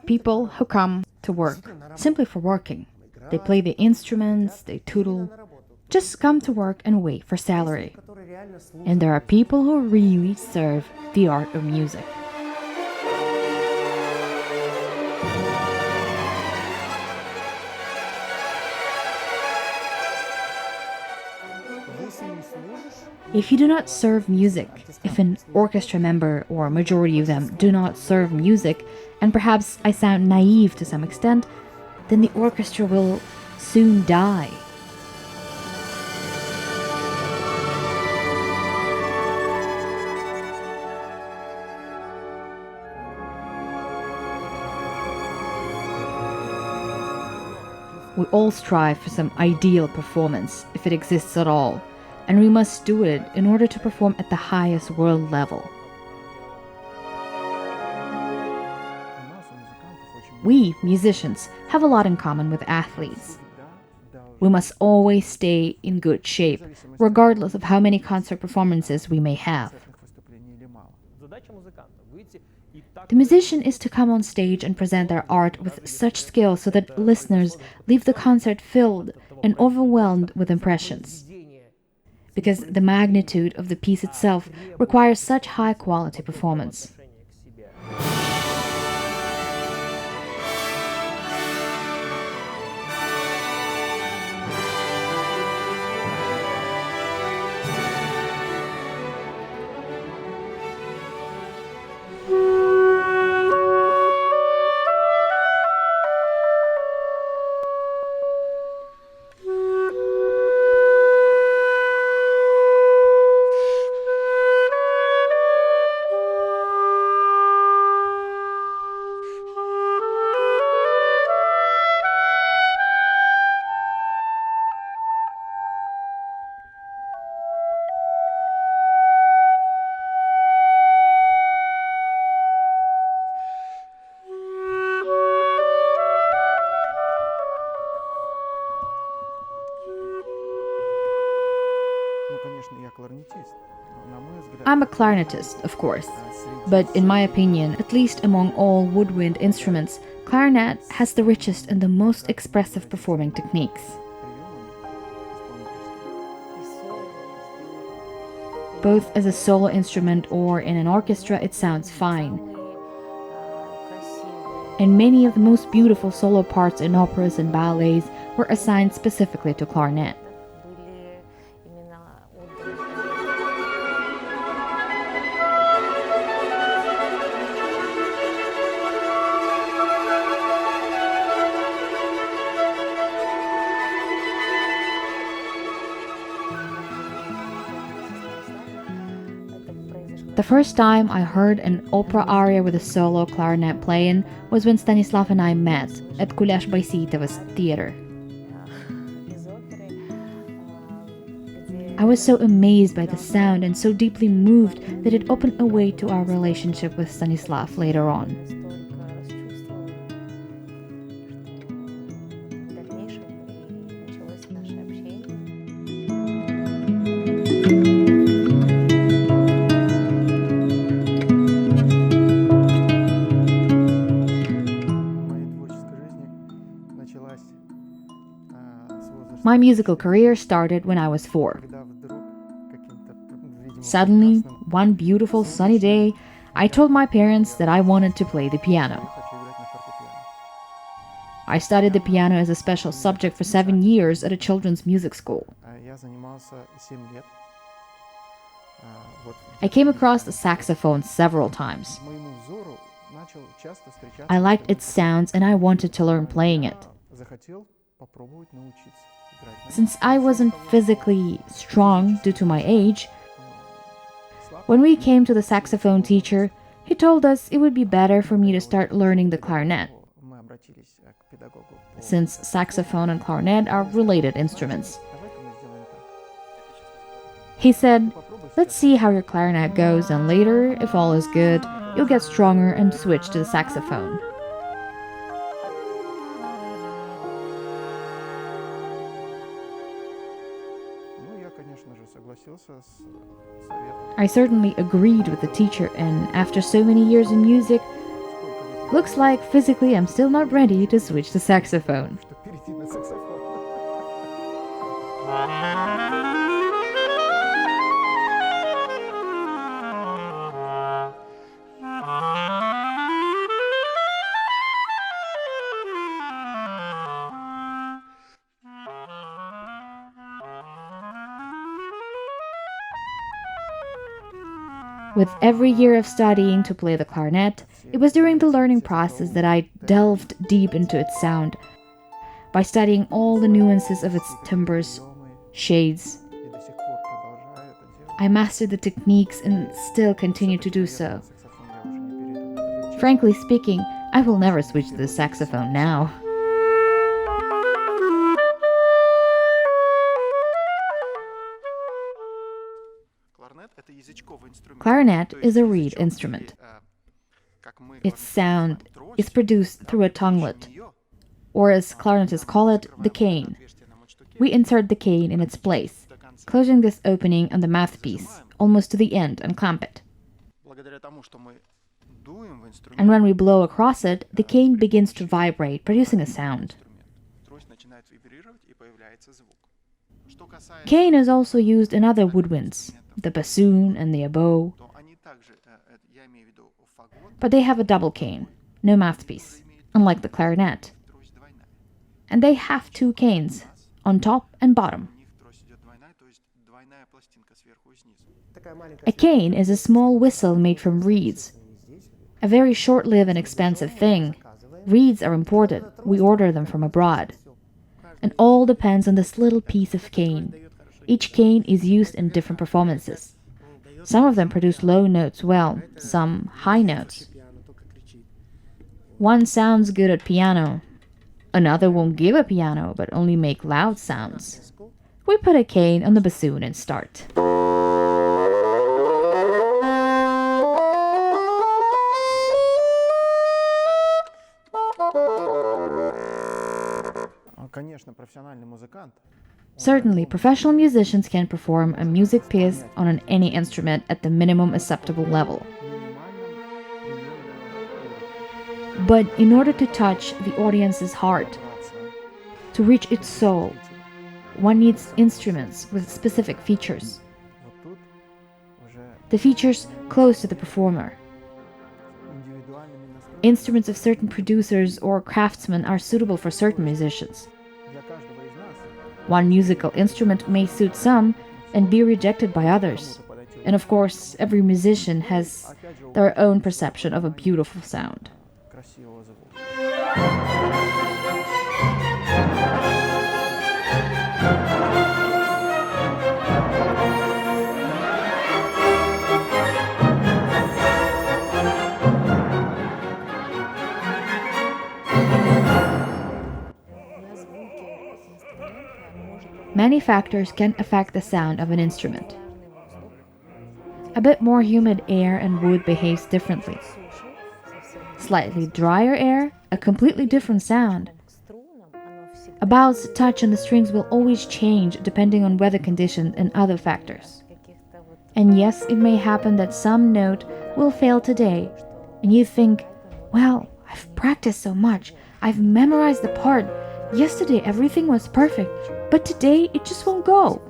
people who come to work simply for working. They play the instruments, they tootle, just come to work and wait for salary. And there are people who really serve the art of music. If you do not serve music, if an orchestra member or a majority of them do not serve music, and perhaps I sound naive to some extent, then the orchestra will soon die. We all strive for some ideal performance, if it exists at all, and we must do it in order to perform at the highest world level. We, musicians, have a lot in common with athletes. We must always stay in good shape, regardless of how many concert performances we may have. The musician is to come on stage and present their art with such skill so that listeners leave the concert filled and overwhelmed with impressions. Because the magnitude of the piece itself requires such high-quality performance. I'm a clarinetist, of course, but in my opinion, at least among all woodwind instruments, clarinet has the richest and the most expressive performing techniques. Both as a solo instrument or in an orchestra, it sounds fine. And many of the most beautiful solo parts in operas and ballets were assigned specifically to clarinet. The first time I heard an opera aria with a solo clarinet playing was when Stanislav and I met at Buribayev's theater. I was so amazed by the sound and so deeply moved that it opened a way to our relationship with Stanislav later on. My musical career started when I was 4. Suddenly, one beautiful sunny day, I told my parents that I wanted to play the piano. I studied the piano as a special subject for 7 years at a children's music school. I came across the saxophone several times. I liked its sounds and I wanted to learn playing it. Since I wasn't physically strong due to my age, when we came to the saxophone teacher, he told us it would be better for me to start learning the clarinet, since saxophone and clarinet are related instruments. He said, "Let's see how your clarinet goes, and later, if all is good, you'll get stronger and switch to the saxophone." I certainly agreed with the teacher, and after so many years in music, Looks like physically I'm still not ready to switch to saxophone. With every year of studying to play the clarinet, it was during the learning process that I delved deep into its sound. By studying all the nuances of its timbres, shades, I mastered the techniques and still continue to do so. Frankly speaking, I will never switch to the saxophone now. Clarinet is a reed instrument. Its sound is produced through a tonguelet, or as clarinetists call it, the cane. We insert the cane in its place, closing this opening on the mouthpiece, almost to the end, and clamp it. And when we blow across it, the cane begins to vibrate, producing a sound. Cane is also used in other woodwinds, the bassoon and the oboe, but they have a double cane, no mouthpiece, unlike the clarinet. And they have two canes, on top and bottom. A cane is a small whistle made from reeds, a very short-lived and expensive thing. Reeds are imported, we order them from abroad. And all depends on this little piece of cane. Each cane is used in different performances. Some of them produce low notes well, some high notes. One sounds good at piano. Another won't give a piano, but only make loud sounds. We put a cane on the bassoon and start. Certainly, professional musicians can perform a music piece on any instrument at the minimum acceptable level. But in order to touch the audience's heart, to reach its soul, one needs instruments with specific features. The features close to the performer. Instruments of certain producers or craftsmen are suitable for certain musicians. One musical instrument may suit some and be rejected by others. And of course, every musician has their own perception of a beautiful sound. Many factors can affect the sound of an instrument. A bit more humid air and wood behaves differently. Slightly drier air, a completely different sound. A bow's touch on the strings will always change depending on weather conditions and other factors. And yes, it may happen that some note will fail today, and you think, well, I've practiced so much, I've memorized the part, yesterday everything was perfect, but today it just won't go.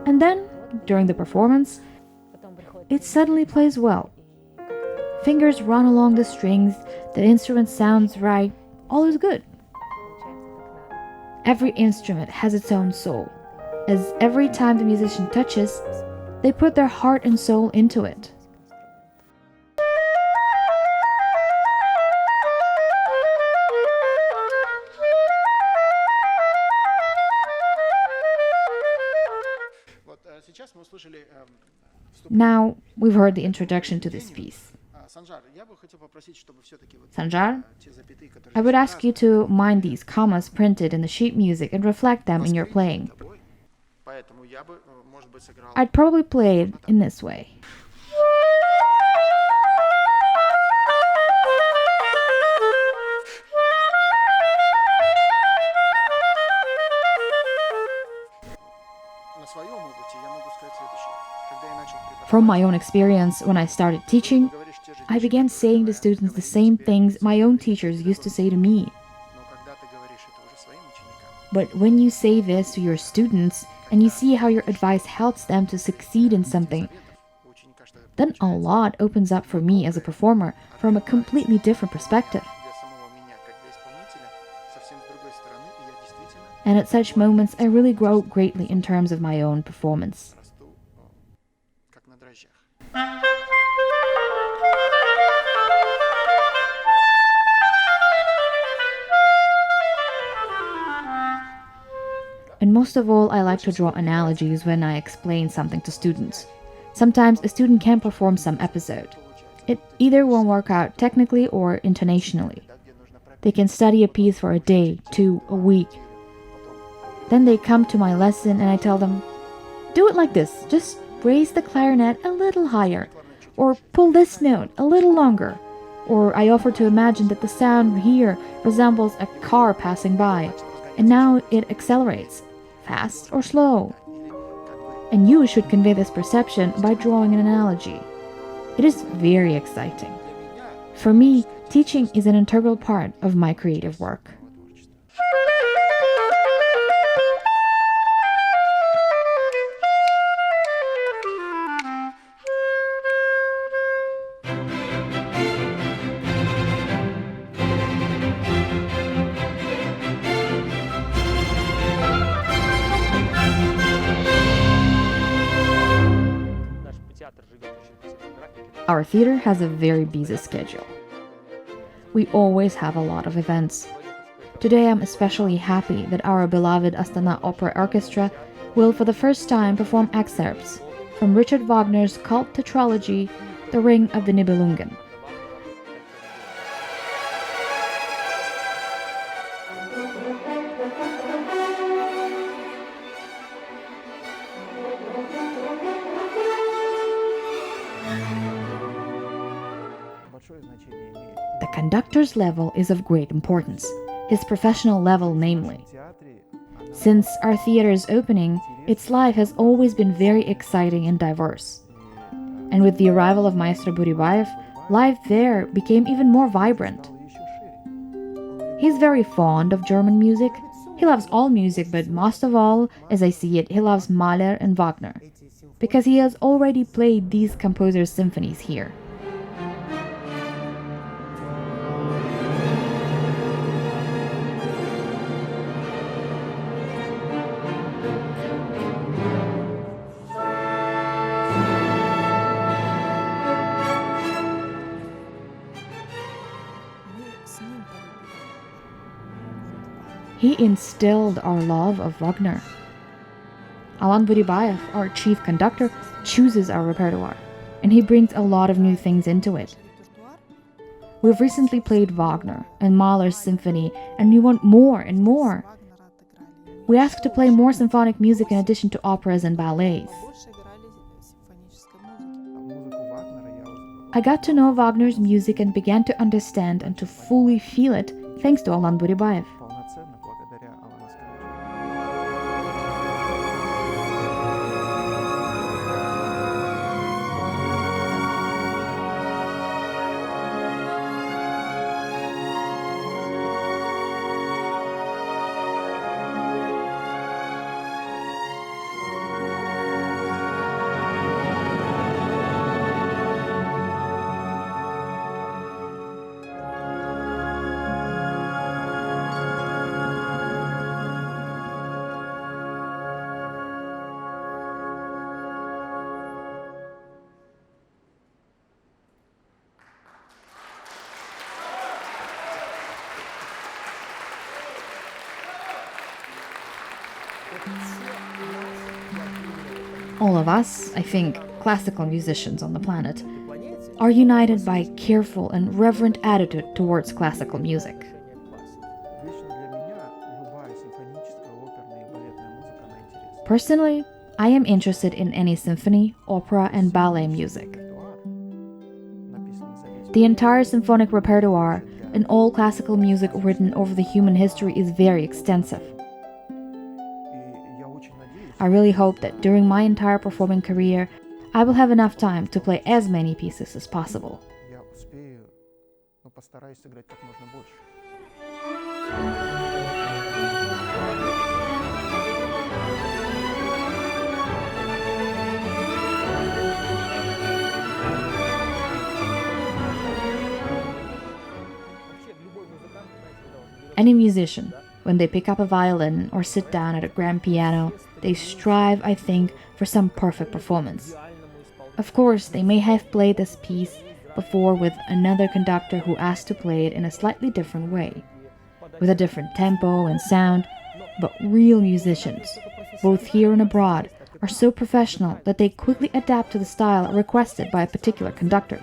And then, during the performance, it suddenly plays well. Fingers run along the strings, the instrument sounds right, all is good. Every instrument has its own soul, as every time the musician touches, they put their heart and soul into it. Now, we've heard the introduction to this piece. Sanjar, I would ask you to mind these commas printed in the sheet music and reflect them in your playing. I'd probably play it in this way. From my own experience, when I started teaching, I began saying to students the same things my own teachers used to say to me. But when you say this to your students, and you see how your advice helps them to succeed in something, then a lot opens up for me as a performer from a completely different perspective. And at such moments, I really grow greatly in terms of my own performance. And most of all, I like to draw analogies when I explain something to students. Sometimes a student can perform some episode. It either won't work out technically or intonationally. They can study a piece for a day, 2, a week. Then they come to my lesson and I tell them, do it like this, just raise the clarinet a little higher, or pull this note a little longer. Or I offer to imagine that the sound here resembles a car passing by, and now it accelerates, fast or slow. And you should convey this perception by drawing an analogy. It is very exciting. For me, teaching is an integral part of my creative work. Our theater has a very busy schedule. We always have a lot of events. Today I'm especially happy that our beloved Astana Opera Orchestra will for the first time perform excerpts from Richard Wagner's cult tetralogy, The Ring of the Nibelungen. The conductor's level is of great importance, his professional level namely. Since our theater's opening, its life has always been very exciting and diverse. And with the arrival of Maestro Buribayev, life there became even more vibrant. He's very fond of German music. He loves all music, but most of all, as I see it, he loves Mahler and Wagner, because he has already played these composers' symphonies here. He instilled our love of Wagner. Alan Buribayev, our chief conductor, chooses our repertoire, and he brings a lot of new things into it. We've recently played Wagner and Mahler's symphony, and we want more and more. We ask to play more symphonic music in addition to operas and ballets. I got to know Wagner's music and began to understand and to fully feel it thanks to Alan Buribayev. All of us, I think, classical musicians on the planet, are united by careful and reverent attitude towards classical music. Personally, I am interested in any symphony, opera, and ballet music. The entire symphonic repertoire and all classical music written over the human history is very extensive. I really hope that during my entire performing career, I will have enough time to play as many pieces as possible. но постараюсь сыграть как можно больше. Any musician, when they pick up a violin or sit down at a grand piano, they strive, I think, for some perfect performance. Of course, they may have played this piece before with another conductor who asked to play it in a slightly different way, with a different tempo and sound, but real musicians, both here and abroad, are so professional that they quickly adapt to the style requested by a particular conductor.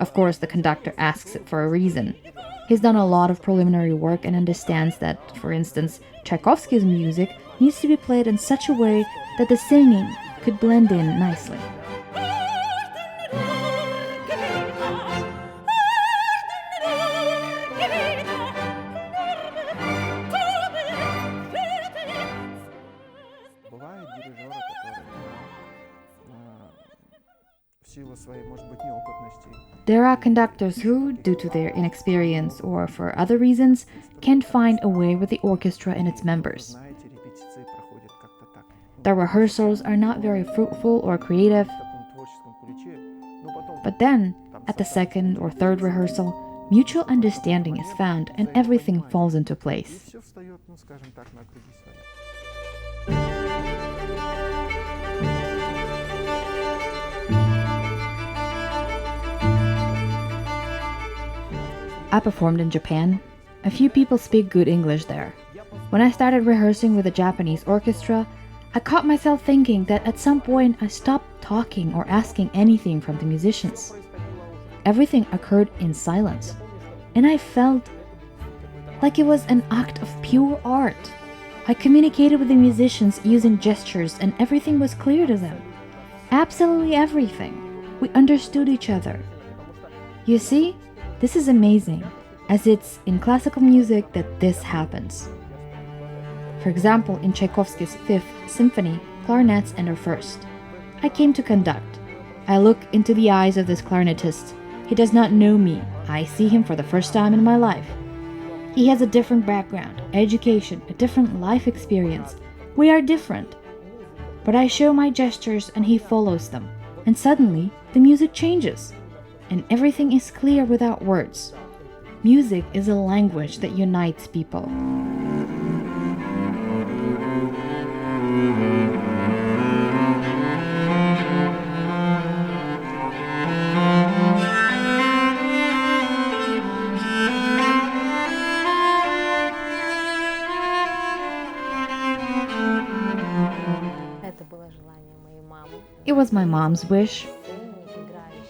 Of course, the conductor asks it for a reason. He's done a lot of preliminary work and understands that, for instance, Tchaikovsky's music needs to be played in such a way that the singing could blend in nicely. There are conductors who, due to their inexperience or for other reasons, can't find a way with the orchestra and its members. The rehearsals are not very fruitful or creative, but then, at the second or third rehearsal, mutual understanding is found and everything falls into place. I performed in Japan. A few people speak good English there. When I started rehearsing with a Japanese orchestra, I caught myself thinking that at some point I stopped talking or asking anything from the musicians. Everything occurred in silence, and I felt like it was an act of pure art. I communicated with the musicians using gestures and everything was clear to them. Absolutely everything. We understood each other. You see? This is amazing, as it's in classical music that this happens. For example, in Tchaikovsky's Fifth Symphony, clarinets enter first. I came to conduct. I look into the eyes of this clarinetist. He does not know me. I see him for the first time in my life. He has a different background, education, a different life experience. We are different. But I show my gestures and he follows them. And suddenly, the music changes. And everything is clear without words. Music is a language that unites people. It was my mom's wish.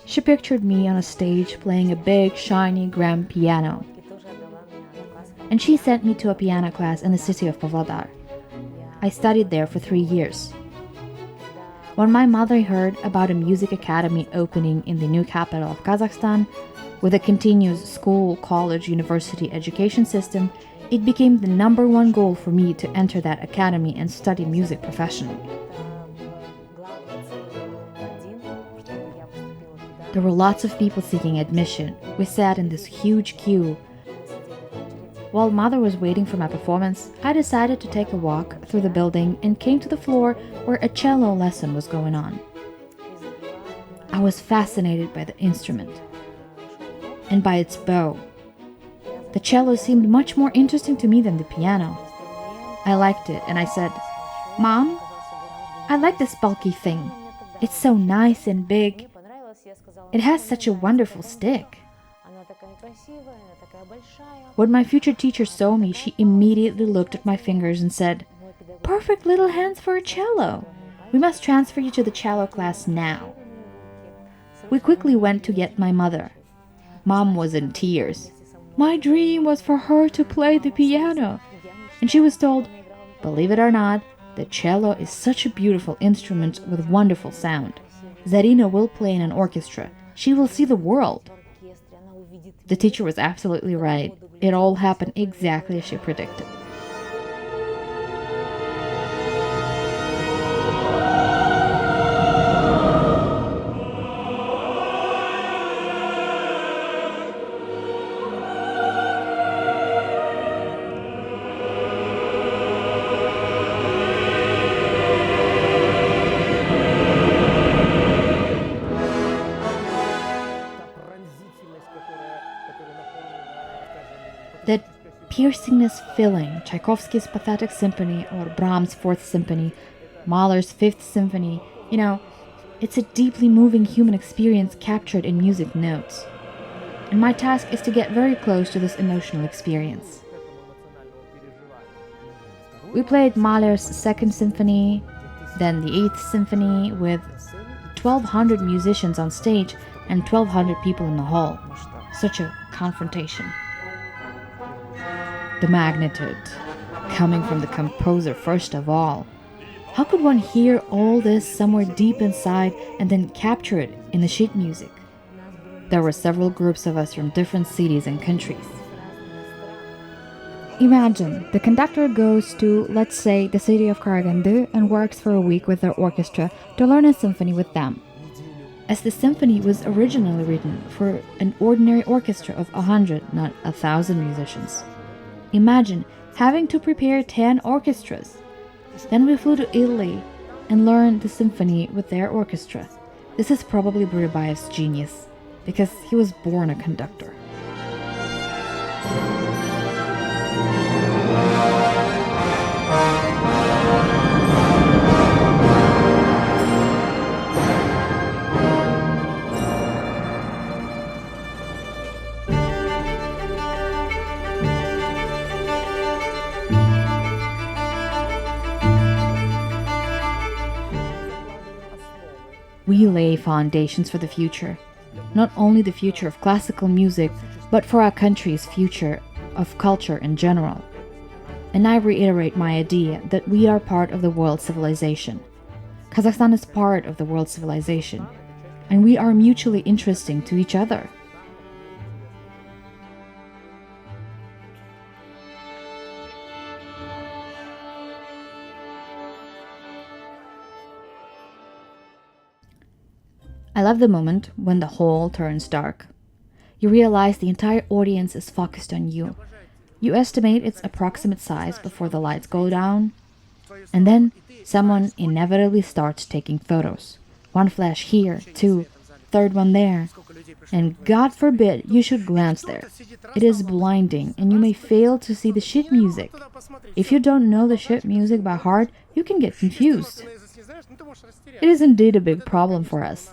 She pictured me on a stage playing a big, shiny, grand piano. And she sent me to a piano class in the city of Pavlodar. I studied there for 3 years. When my mother heard about a music academy opening in the new capital of Kazakhstan, with a continuous school, college, university education system, it became the #1 goal for me to enter that academy and study music professionally. There were lots of people seeking admission. We sat in this huge queue. While mother was waiting for my performance, I decided to take a walk through the building and came to the floor where a cello lesson was going on. I was fascinated by the instrument and by its bow. The cello seemed much more interesting to me than the piano. I liked it and I said, "Mom, I like this bulky thing. It's so nice and big. It has such a wonderful stick." When my future teacher saw me, she immediately looked at my fingers and said, "Perfect little hands for a cello. We must transfer you to the cello class now." We quickly went to get my mother. Mom was in tears. My dream was for her to play the piano. And she was told, "Believe it or not, the cello is such a beautiful instrument with wonderful sound. Zarina will play in an orchestra. She will see the world." The teacher was absolutely right. It all happened exactly as she predicted. That piercingness filling Tchaikovsky's Pathetic Symphony or Brahms' Fourth Symphony, Mahler's Fifth Symphony, it's a deeply moving human experience captured in music notes. And my task is to get very close to this emotional experience. We played Mahler's Second Symphony, then the Eighth Symphony with 1,200 musicians on stage and 1,200 people in the hall. Such a confrontation. The magnitude, coming from the composer first of all. How could one hear all this somewhere deep inside and then capture it in the sheet music? There were several groups of us from different cities and countries. Imagine, the conductor goes to, let's say, the city of Karaganda and works for a week with their orchestra to learn a symphony with them. As the symphony was originally written for an ordinary orchestra of 100, not 1,000 musicians. Imagine having to prepare 10 orchestras. Then we flew to Italy and learned the symphony with their orchestra. This is probably Buribayev's genius, because he was born a conductor. We lay foundations for the future, not only the future of classical music, but for our country's future of culture in general. And I reiterate my idea that we are part of the world civilization. Kazakhstan is part of the world civilization, and we are mutually interesting to each other. I love the moment when the hall turns dark. You realize the entire audience is focused on you. You estimate its approximate size before the lights go down, and then someone inevitably starts taking photos. One flash here, two, third one there, and God forbid you should glance there. It is blinding, and you may fail to see the sheet music. If you don't know the sheet music by heart, you can get confused. It is indeed a big problem for us.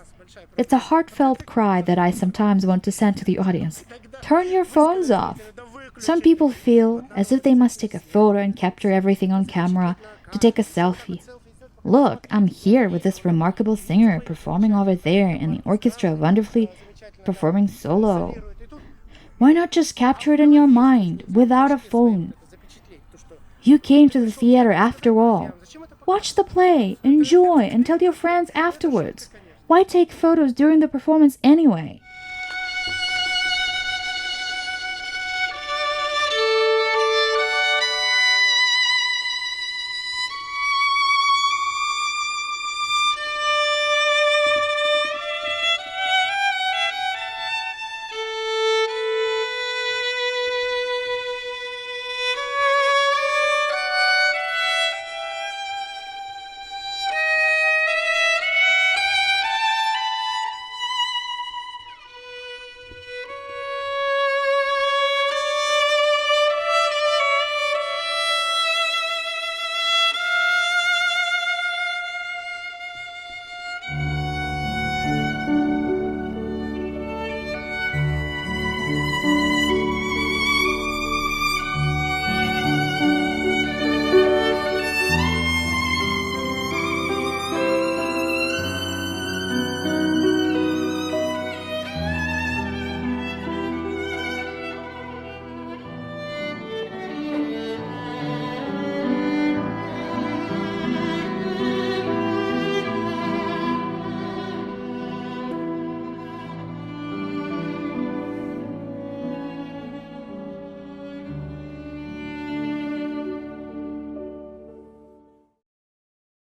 It's a heartfelt cry that I sometimes want to send to the audience. Turn your phones off. Some people feel as if they must take a photo and capture everything on camera to take a selfie. Look, I'm here with this remarkable singer performing over there and the orchestra wonderfully performing solo. Why not just capture it in your mind without a phone? You came to the theater after all. Watch the play, enjoy, and tell your friends afterwards. Why take photos during the performance anyway?